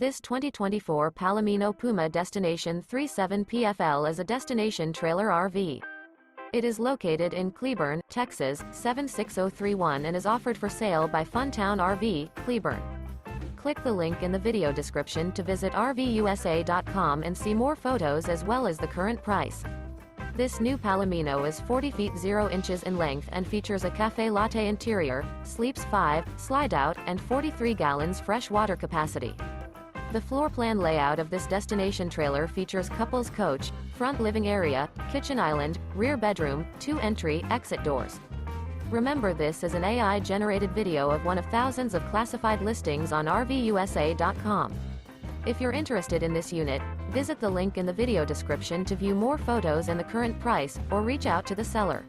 This 2024 Palomino Puma Destination 37 PFL is a destination trailer RV. It is located in Cleburne, Texas, 76031 and is offered for sale by Funtown RV, Cleburne. Click the link in the video description to visit RVUSA.com and see more photos as well as the current price. This new Palomino is 40 feet 0 inches in length and features a CAFE LATTE interior, sleeps 5, Slideout, and 43 gallons fresh water capacity. The floor plan layout of this destination trailer features couples coach, front living area, kitchen island, rear bedroom, 2 entry/exit doors. Remember, this is an AI-generated video of one of thousands of classified listings on RVUSA.com. If you're interested in this unit, visit the link in the video description to view more photos and the current price, or reach out to the seller.